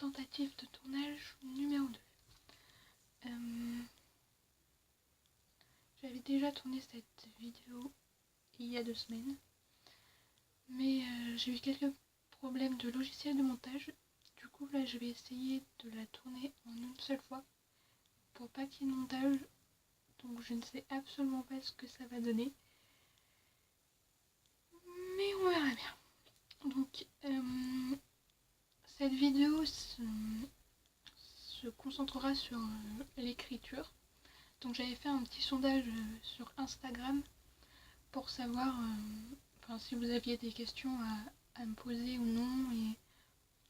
tentative de tournage numéro 2. J'avais déjà tourné cette vidéo il y a 2 semaines, mais j'ai eu quelques problèmes de logiciel de montage. Du coup là je vais essayer de la tourner en une seule fois pour pas qu'il y ait de montage, donc je ne sais absolument pas ce que ça va donner, mais on verra bien. Donc cette vidéo se concentrera sur l'écriture. Donc j'avais fait un petit sondage sur Instagram pour savoir si vous aviez des questions à me poser ou non, et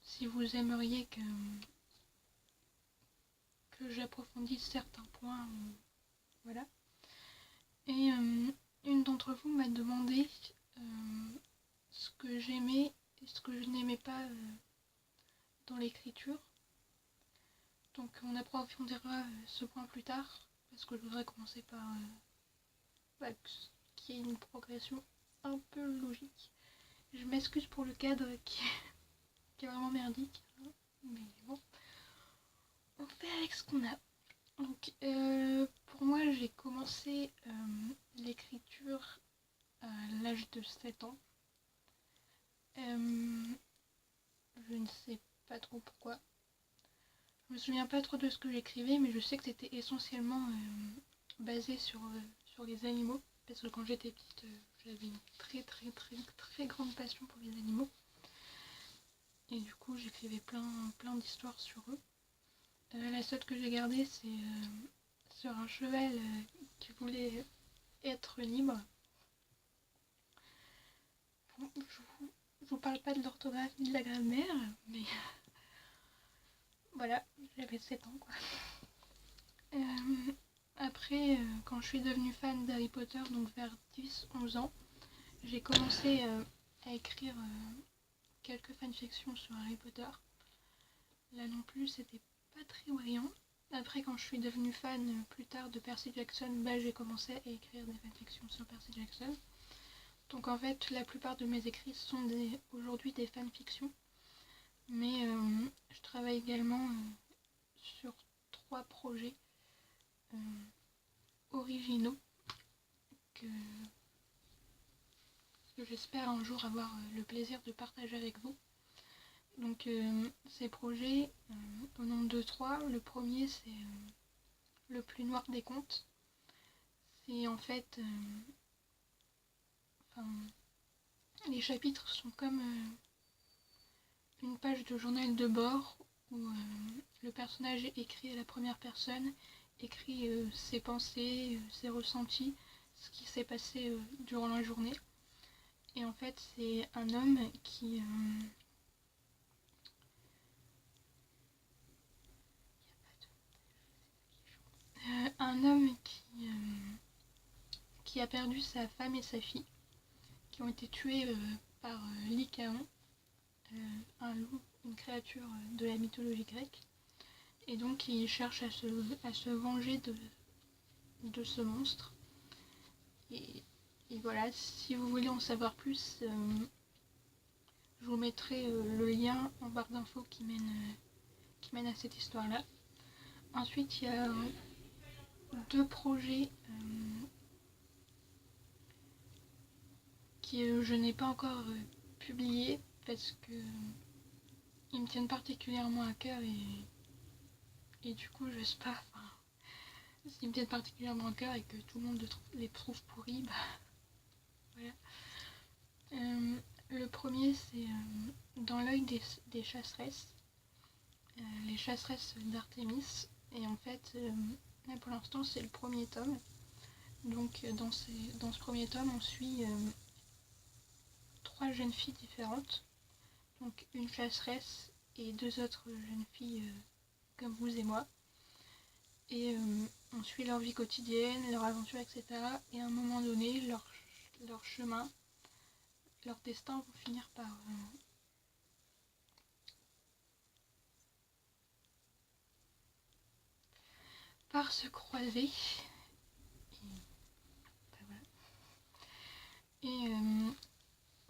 si vous aimeriez que j'approfondisse certains points, voilà. Et une d'entre vous m'a demandé ce que j'aimais et ce que je n'aimais pas dans l'écriture. Donc on approfondira ce point plus tard, parce que je voudrais commencer par qu'il y ait une progression un peu logique. Je m'excuse pour le cadre qui est vraiment merdique, hein, mais bon, on fait avec ce qu'on a. Donc pour moi j'ai commencé l'écriture à l'âge de 7 ans. Je ne sais pas trop pourquoi. Je me souviens pas trop de ce que j'écrivais, mais je sais que c'était essentiellement basé sur les animaux, parce que quand j'étais petite, j'avais une très grande passion pour les animaux. Et du coup, j'écrivais plein d'histoires sur eux. La seule que j'ai gardée, c'est sur un cheval qui voulait être libre. Bon, je vous parle pas de l'orthographe ni de la grammaire, mais voilà, j'avais 7 ans quoi. Après, quand je suis devenue fan d'Harry Potter, donc vers 10-11 ans, j'ai commencé à écrire quelques fanfictions sur Harry Potter. Là non plus, c'était pas très brillant. Après, quand je suis devenue fan plus tard de Percy Jackson, j'ai commencé à écrire des fanfictions sur Percy Jackson. Donc en fait, la plupart de mes écrits sont aujourd'hui des fanfictions. Mais je travaille également sur 3 projets originaux que j'espère un jour avoir le plaisir de partager avec vous. Donc ces projets, au nombre de 3, le premier c'est le plus noir des contes. C'est en fait, les chapitres sont comme une page de journal de bord où le personnage écrit à la première personne, écrit ses pensées, ses ressentis, ce qui s'est passé durant la journée. Et en fait c'est un homme qui qui a perdu sa femme et sa fille, qui ont été tués par Lycaon, un loup, une créature de la mythologie grecque. Et donc il cherche à se venger de ce monstre. Et voilà, si vous voulez en savoir plus, je vous mettrai le lien en barre d'infos qui mène à cette histoire-là. Ensuite, il y a 2 projets que je n'ai pas encore publiés parce que ils me tiennent particulièrement à cœur, et du coup j'ose pas. S'ils me tiennent particulièrement à cœur et que tout le monde les trouve pourris, voilà. Le premier c'est dans l'œil des chasseresses, les chasseresses d'Artémis. Et en fait, là pour l'instant c'est le premier tome. Donc dans ce premier tome on suit 3 jeunes filles différentes. Donc une chasseresse et 2 autres jeunes filles comme vous et moi. Et on suit leur vie quotidienne, leur aventure, etc. Et à un moment donné, leur chemin, leur destin vont finir par se croiser. Et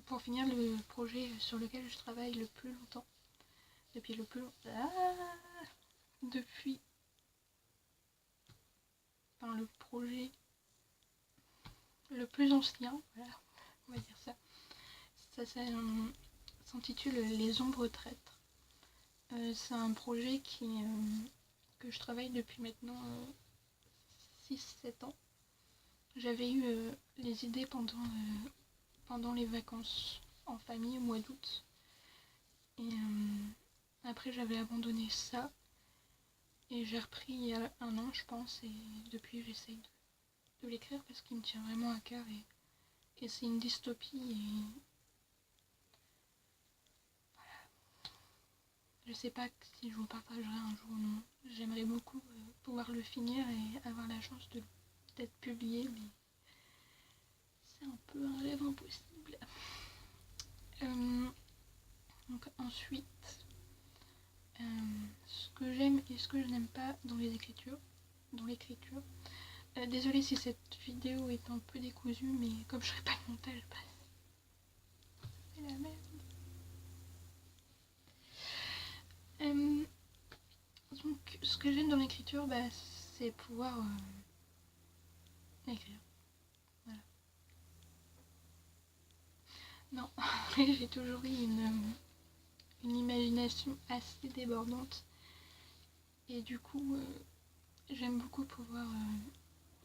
pour finir, le projet sur lequel je travaille le plus longtemps, Et puis le plus long... depuis... Enfin, le projet le plus ancien, voilà, on va dire ça. Ça s'intitule Les Ombres Traîtres. C'est un projet que je travaille depuis maintenant 6-7 ans. J'avais eu les idées pendant les vacances en famille au mois d'août. Et après j'avais abandonné ça. Et j'ai repris il y a 1 an je pense. Et depuis j'essaye de l'écrire parce qu'il me tient vraiment à cœur. Et c'est une dystopie. Et je sais pas si je vous partagerai un jour ou non. J'aimerais beaucoup pouvoir le finir et avoir la chance d'être publié, mais c'est un peu un rêve impossible. Donc ensuite, ce que j'aime et ce que je n'aime pas dans l'écriture. Désolée si cette vidéo est un peu décousue, mais comme je ferai pas de montage, c'est la merde. Donc ce que j'aime dans l'écriture, c'est pouvoir écrire. Voilà. Non, j'ai toujours eu une imagination assez débordante. Et du coup, j'aime beaucoup pouvoir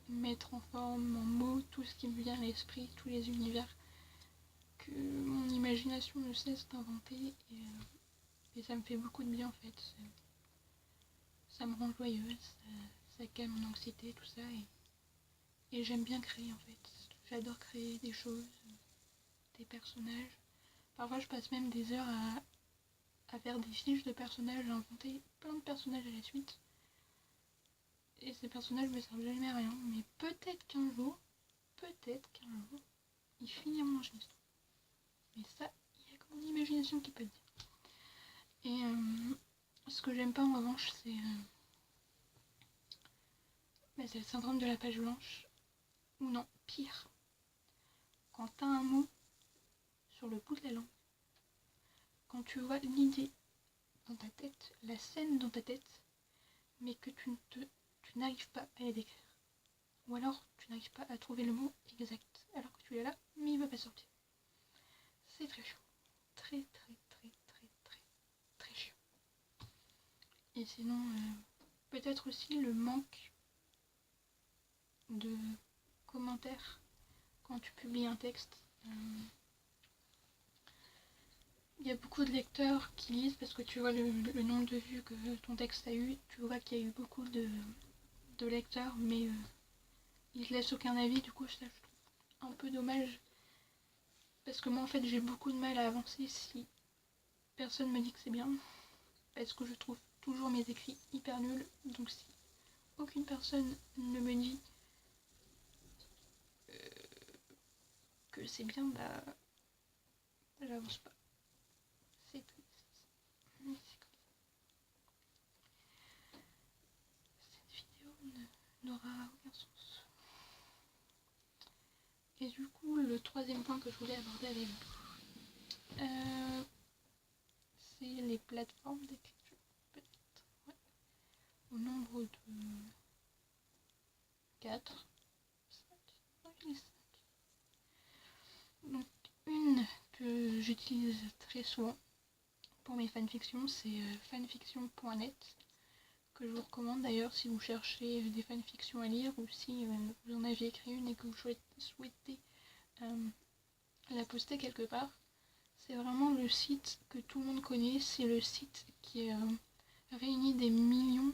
mettre en forme, en mots, tout ce qui me vient à l'esprit, tous les univers que mon imagination ne cesse d'inventer. Et ça me fait beaucoup de bien en fait. Ça me rend joyeuse, ça calme mon anxiété, tout ça. Et j'aime bien créer en fait. J'adore créer des choses, des personnages. Parfois je passe même des heures à faire des fiches de personnages, à inventer plein de personnages à la suite. Et ces personnages me servent jamais à rien. Mais peut-être qu'un jour, ils finiront mon histoire. Mais ça, il n'y a que mon imagination qui peut le dire. Et ce que j'aime pas en revanche, c'est le syndrome de la page blanche. Ou non, pire. Quand t'as un mot sur le bout de la langue, quand tu vois l'idée dans ta tête, la scène dans ta tête, mais que tu n'arrives pas à la décrire. Ou alors tu n'arrives pas à trouver le mot exact, alors que tu l'as là, mais il ne va pas sortir. C'est très chiant. Très chiant. Et sinon, peut-être aussi le manque de commentaires quand tu publies un texte. Il y a beaucoup de lecteurs qui lisent parce que tu vois le nombre de vues que ton texte a eu. Tu vois qu'il y a eu beaucoup de lecteurs, mais ils ne laissent aucun avis. Du coup, ça, je trouve un peu dommage. Parce que moi, en fait, j'ai beaucoup de mal à avancer si personne me dit que c'est bien. Parce que je trouve toujours mes écrits hyper nuls. Donc si aucune personne ne me dit que c'est bien, j'avance pas. C'est triste. Mais c'est comme ça. Cette vidéo n'aura aucun sens. Et du coup, le troisième point que je voulais aborder avec vous, c'est les plateformes d'écriture, peut-être. Ouais. Au nombre de 4, 5, 5. Donc, une que j'utilise très souvent pour mes fanfictions, c'est fanfiction.net, que je vous recommande d'ailleurs si vous cherchez des fanfictions à lire ou si vous en avez écrit une et que vous souhaitez la poster quelque part. C'est vraiment le site que tout le monde connaît, c'est le site qui réunit des millions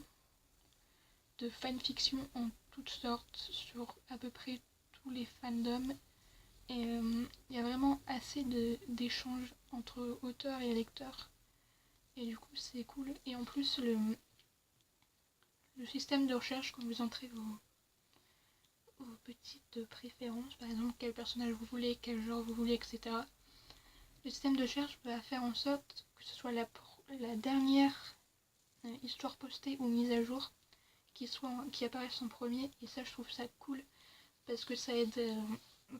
de fanfictions en toutes sortes sur à peu près tous les fandoms. Et il y a vraiment assez d'échanges entre auteurs et lecteurs. Et du coup c'est cool. Et en plus le système de recherche, quand vous entrez vos petites préférences, par exemple quel personnage vous voulez, quel genre vous voulez, etc. Le système de recherche va faire en sorte que ce soit la dernière histoire postée ou mise à jour qui apparaisse en premier. Et ça, je trouve ça cool parce que ça aide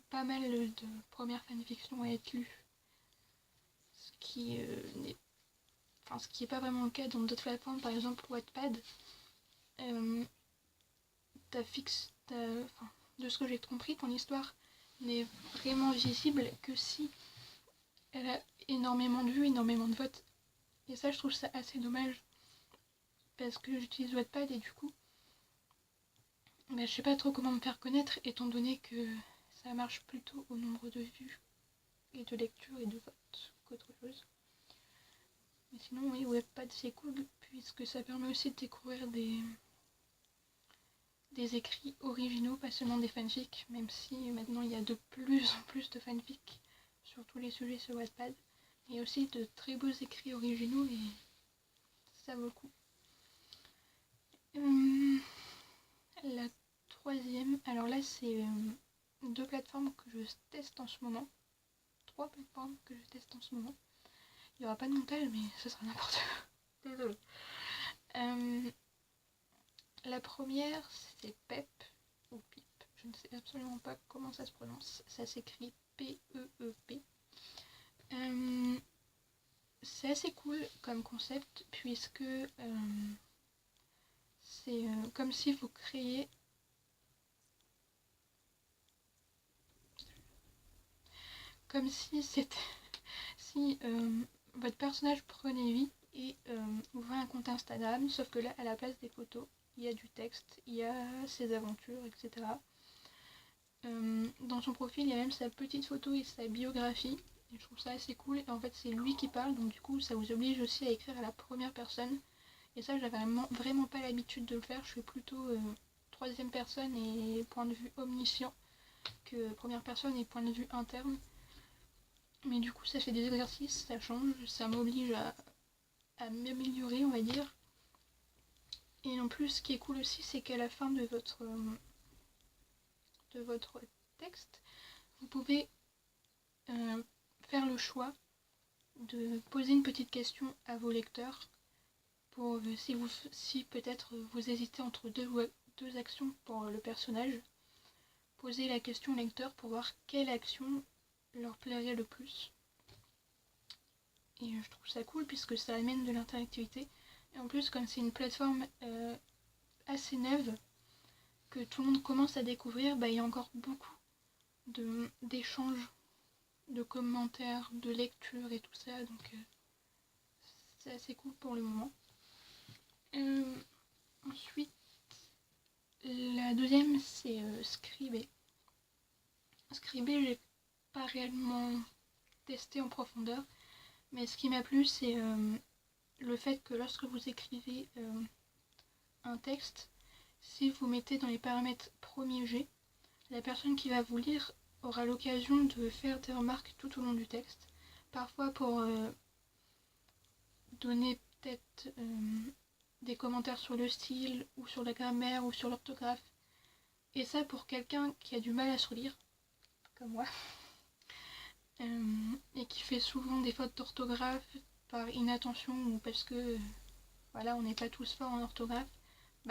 pas mal de premières fanfictions à être lues. Ce qui n'est... Enfin, ce qui n'est pas vraiment le cas dans d'autres plateformes, par exemple Wattpad, de ce que j'ai compris, ton histoire n'est vraiment visible que si elle a énormément de vues, énormément de votes. Et ça, je trouve ça assez dommage, parce que j'utilise Wattpad et du coup, je sais pas trop comment me faire connaître, étant donné que ça marche plutôt au nombre de vues et de lectures et de votes qu'autre chose. Mais sinon, oui, Wattpad c'est cool, puisque ça permet aussi de découvrir des écrits originaux, pas seulement des fanfics, même si maintenant il y a de plus en plus de fanfics sur tous les sujets sur Wattpad. Il y a aussi de très beaux écrits originaux et ça vaut le coup. La troisième, alors là c'est 2 plateformes que je teste en ce moment. 3 plateformes que je teste en ce moment. Il n'y aura pas de montage, mais ce sera n'importe quoi. Désolée. La première, c'est PEP, ou PIP, je ne sais absolument pas comment ça se prononce. Ça s'écrit P-E-E-P. C'est assez cool comme concept, puisque c'est comme si vous créiez... Comme si c'était... Si votre personnage prenait vie et ouvrait un compte Instagram, sauf que là, à la place des photos, il y a du texte, il y a ses aventures, etc. Dans son profil, il y a même sa petite photo et sa biographie. Et je trouve ça assez cool. Et en fait, c'est lui qui parle, donc du coup, ça vous oblige aussi à écrire à la première personne. Et ça, j'avais vraiment pas l'habitude de le faire. Je suis plutôt troisième personne et point de vue omniscient que première personne et point de vue interne. Mais du coup, ça fait des exercices, ça change, ça m'oblige à m'améliorer, on va dire. Et en plus, ce qui est cool aussi, c'est qu'à la fin de votre texte, vous pouvez faire le choix de poser une petite question à vos lecteurs pour si peut-être vous hésitez entre deux actions pour le personnage, posez la question au lecteur pour voir quelle action leur plairait le plus. Et je trouve ça cool puisque ça amène de l'interactivité. Et en plus, comme c'est une plateforme assez neuve que tout le monde commence à découvrir, il y a encore beaucoup d'échanges, de commentaires, de lectures et tout ça, donc c'est assez cool pour le moment. Ensuite, la deuxième c'est Scribd. Scribd, j'ai pas réellement testé en profondeur, mais ce qui m'a plu, c'est le fait que lorsque vous écrivez un texte, si vous mettez dans les paramètres premier jet, la personne qui va vous lire aura l'occasion de faire des remarques tout au long du texte, parfois pour donner peut-être des commentaires sur le style, ou sur la grammaire, ou sur l'orthographe. Et ça, pour quelqu'un qui a du mal à se relire, comme moi, et qui fait souvent des fautes d'orthographe par inattention ou parce que voilà, on n'est pas tous forts en orthographe,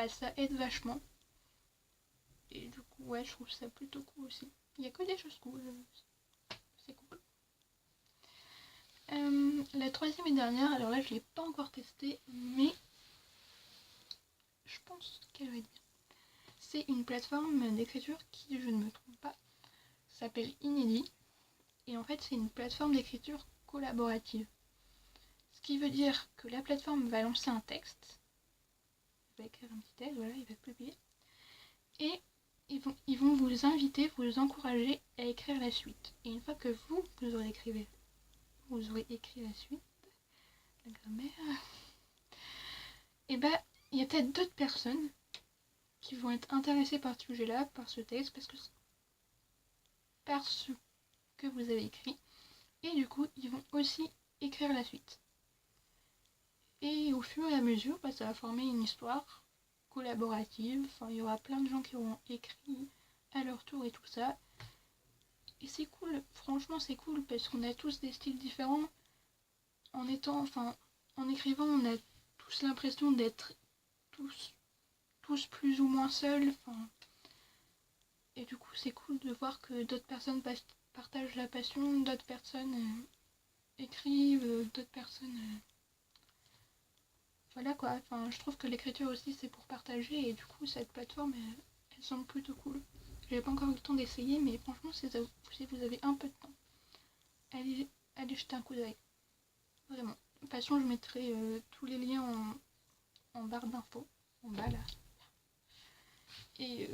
ça aide vachement. Et du coup, ouais, je trouve ça plutôt cool aussi. Il n'y a que des choses cool, c'est cool. La troisième et dernière, alors là je l'ai pas encore testée, mais je pense qu'elle va être bien. C'est une plateforme d'écriture qui, je ne me trompe pas, s'appelle Inédit. Et en fait, c'est une plateforme d'écriture collaborative. Ce qui veut dire que la plateforme va lancer un texte, il va écrire un petit texte, voilà, il va le publier, et ils vont vous inviter, vous encourager à écrire la suite. Et une fois que vous aurez écrit la suite, la grammaire, et il y a peut-être d'autres personnes qui vont être intéressées par ce sujet-là, par ce texte, parce que vous avez écrit, et du coup, ils vont aussi écrire la suite. Et au fur et à mesure, ça va former une histoire collaborative. Enfin, il y aura plein de gens qui auront écrit à leur tour et tout ça. Et c'est cool, franchement c'est cool parce qu'on a tous des styles différents. En écrivant, on a tous l'impression d'être tous plus ou moins seuls. Et du coup, c'est cool de voir que d'autres personnes partagent la passion, d'autres personnes écrivent, d'autres personnes voilà quoi, enfin je trouve que l'écriture aussi c'est pour partager et du coup cette plateforme elle semble plutôt cool. J'ai pas encore eu le temps d'essayer mais franchement si vous avez un peu de temps, allez jeter un coup d'œil. Vraiment. De toute façon je mettrai tous les liens en barre d'infos, en bas là. Et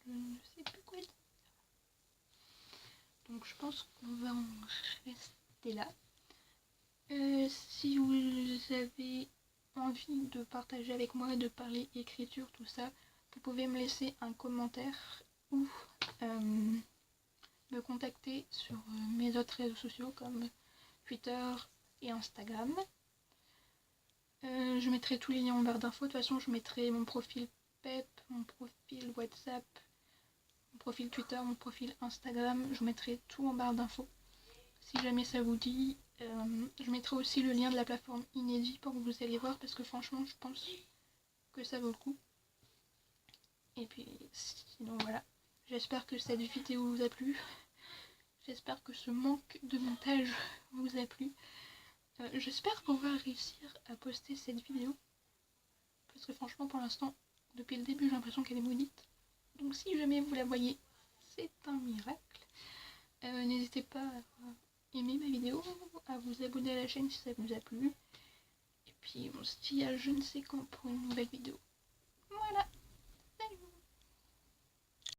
je ne sais plus quoi dire. Donc je pense qu'on va en rester là. Si vous avez envie de partager avec moi, de parler écriture, tout ça, vous pouvez me laisser un commentaire ou me contacter sur mes autres réseaux sociaux comme Twitter et Instagram. Je mettrai tous les liens en barre d'infos. De toute façon, je mettrai mon profil PEP, mon profil WhatsApp, mon profil Twitter, mon profil Instagram. Je mettrai tout en barre d'infos. Si jamais ça vous dit, je mettrai aussi le lien de la plateforme Inédit pour que vous alliez voir parce que franchement, je pense que ça vaut le coup. Et puis, sinon voilà. J'espère que cette vidéo vous a plu. J'espère que ce manque de montage vous a plu. J'espère qu'on va réussir à poster cette vidéo. Parce que franchement, pour l'instant, depuis le début, j'ai l'impression qu'elle est maudite. Donc si jamais vous la voyez, c'est un miracle. N'hésitez pas à aimer ma vidéo, à vous abonner à la chaîne si ça vous a plu. Et puis on se dit à je ne sais quand pour une nouvelle vidéo.